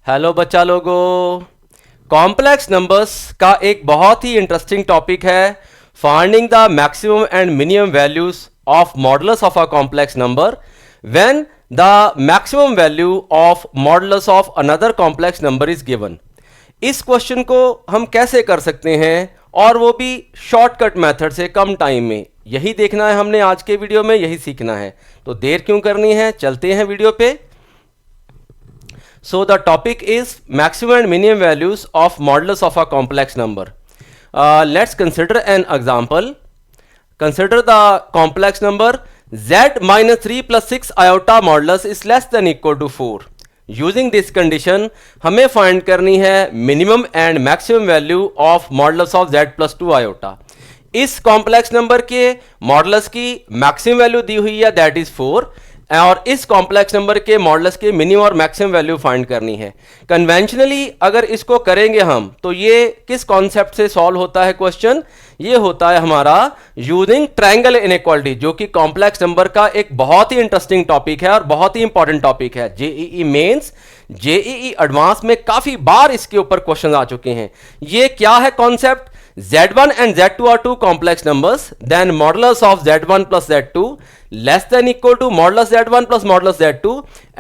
Hello बच्चा लोगों, complex numbers का एक बहुत ही इंटरेस्टिंग टॉपिक है finding the maximum and minimum values of modulus of a complex number when the maximum value of modulus of another complex number is given. इस question को हम कैसे कर सकते हैं और वो भी शॉर्टकट मेथड से कम टाइम में, यही देखना है हमने आज के वीडियो में, यही सीखना है। तो देर क्यों करनी है, चलते हैं वीडियो पे। So the topic is maximum and minimum values of modulus of a complex number. Let's consider an example. Consider the complex number z minus 3 plus 6 iota modulus is less than equal to 4. Using this condition, हमें find करनी है minimum and maximum value of modulus of z plus 2 iota. इस complex number के modulus की maximum value दी हुई है, that is 4. और इस कॉम्प्लेक्स नंबर के मॉडुलस के मिनिमम और मैक्सिमम वैल्यू फाइंड करनी है। कन्वेंशनली अगर इसको करेंगे हम तो ये किस कॉन्सेप्ट से सॉल्व होता है क्वेश्चन, ये होता है हमारा यूजिंग ट्रायंगल इनइक्वालिटी, जो कि कॉम्प्लेक्स नंबर का एक बहुत ही इंटरेस्टिंग टॉपिक है और बहुत ही इंपॉर्टेंट टॉपिक है। जेईई मेंस, जेईई एडवांस में काफी बार इसके ऊपर क्वेश्चन आ चुके हैं। ये क्या है concept? Z1 and Z2 are two complex numbers, then modulus of Z1 plus Z2 less than equal to modulus Z1 plus modulus Z2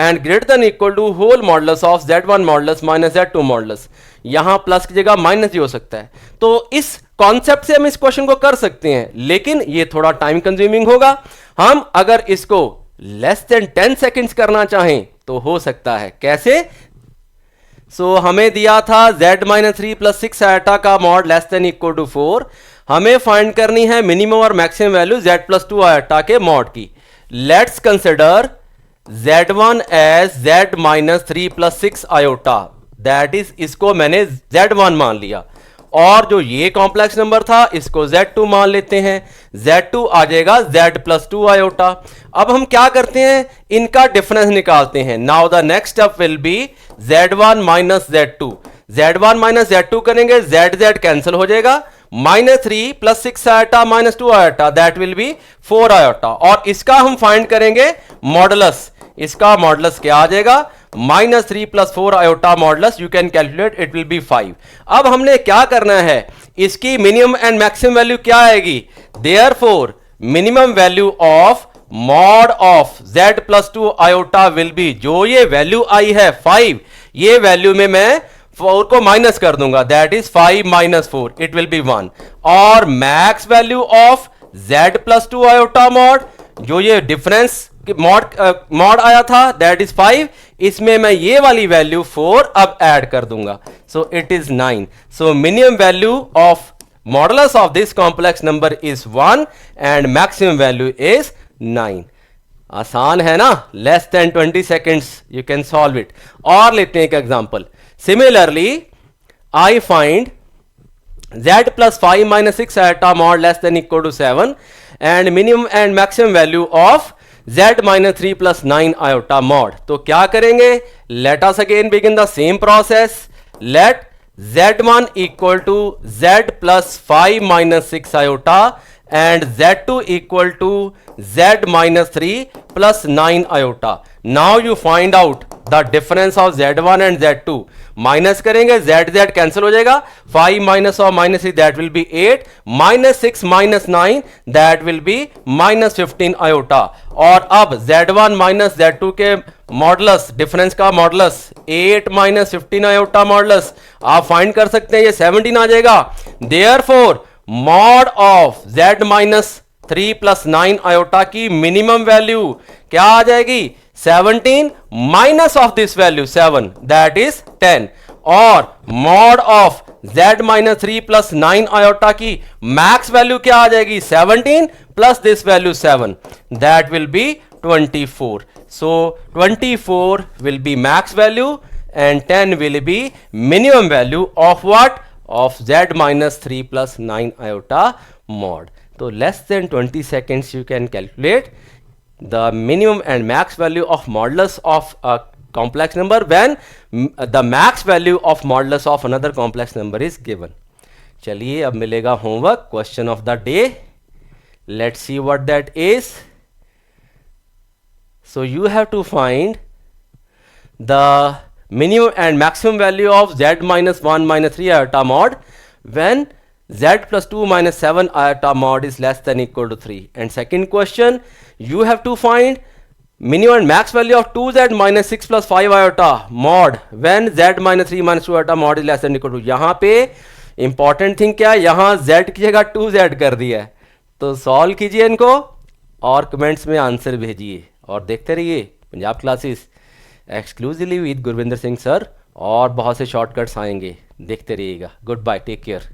and greater than equal to whole modulus of Z1 modulus minus Z2 modulus। यहां plus की जगह minus भी हो सकता है। तो इस concept से हम इस क्वेश्चन को कर सकते हैं, लेकिन ये थोड़ा टाइम कंज्यूमिंग होगा। हम अगर इसको लेस देन 10 सेकेंड्स करना चाहें तो हो सकता है। कैसे? हमें दिया था z माइनस 3 प्लस 6 आयटा का mod less than equal to 4। हमें फाइंड करनी है मिनिमम और maximum value z plus 2 iota के मॉड की। Let's consider z1 as z minus 3 plus 6 iota, that is इसको मैंने z1 मान लिया, और जो ये कॉम्प्लेक्स नंबर था इसको z2 मान लेते हैं। z2 आ जाएगा z प्लस 2 आयोटा। अब हम क्या करते हैं, इनका डिफरेंस निकालते हैं। Now the next step will be z1 minus z2। z1 minus z2 करेंगे, z कैंसिल हो जाएगा, minus 3 plus 6 iota minus 2 iota, that will be 4 iota. और इसका हम फाइंड करेंगे मॉडुलस। इसका मॉडुलस क्या आ जाएगा? Minus 3 plus 4 iota modulus, you can calculate, it will be 5। अब हमने क्या करना है, इसकी मिनिमम एंड मैक्सिमम वैल्यू क्या आएगी? Therefore minimum value of mod of z plus 2 iota will be, जो ये वैल्यू आई है 5, ये वैल्यू में मैं 4 को माइनस कर दूंगा, that is 5 minus 4, it will be 1। और max value of z plus 2 iota mod, जो ये डिफरेंस मॉड आया था, दैट इज 5, इसमें मैं ये वाली वैल्यू 4 अब ऐड कर दूंगा, so it is 9। So minimum value of modulus of this complex number is 1 and maximum value is 9। आसान है ना? Less than 20 seconds you can solve it. और लेते हैं एक example. Similarly I find z plus 5 minus 6 iota mod less than equal to 7 and minimum and maximum value of z minus 3 plus 9 iota mod. तो क्या करेंगे? Let us again begin the same process. Let z1 equal to z plus 5 minus 6 iota and z2 equal to z minus 3 plus 9 iota. Now you find out the difference of z1 and z2. Minus करेंगे, z cancel हो जाएगा, 5 minus और minus 3 that will be 8, minus 6 minus 9 that will be minus 15 iota. और अब z1 minus z2 के modulus, difference का modulus 8 minus 15 iota modulus आप find कर सकते हैं, ये 17 आ जाएगा। Therefore mod of z minus 3 plus 9 iota की मिनिमम वैल्यू क्या आ जाएगी? 17 minus of this value 7, that is 10। और mod of z minus 3 plus 9 iota की मैक्स वैल्यू क्या आ जाएगी? 17 plus this value 7, that will be 24। So 24 will be max value and 10 will be minimum value of what? Of z minus 3 plus 9 iota mod. So less than 20 seconds you can calculate the minimum and max value of modulus of a complex number when the max value of modulus of another complex number is given. चलिए अब मिलेगा homework, question of the day. Let's see what that is. So you have to find the minimum and maximum value of z minus 1 minus 3 iota mod when z plus 2 minus 7 iota mod is less than equal to 3. And second question, you have to find minimum and max value of 2z minus 6 plus 5 iota mod when z minus 3 minus 2 iota mod is less than equal to. यहाँ पे important thing क्या है, यहाँ z की जगह 2z कर दिया है, तो सॉल्व कीजिए इनको और कमेंट्स में आंसर भेजिए और देखते रहिए Punjab classes exclusively with Gurvinder Singh sir, और बहुत से शॉर्टकट्स आएंगे, देखते रहिएगा। Good bye, take care.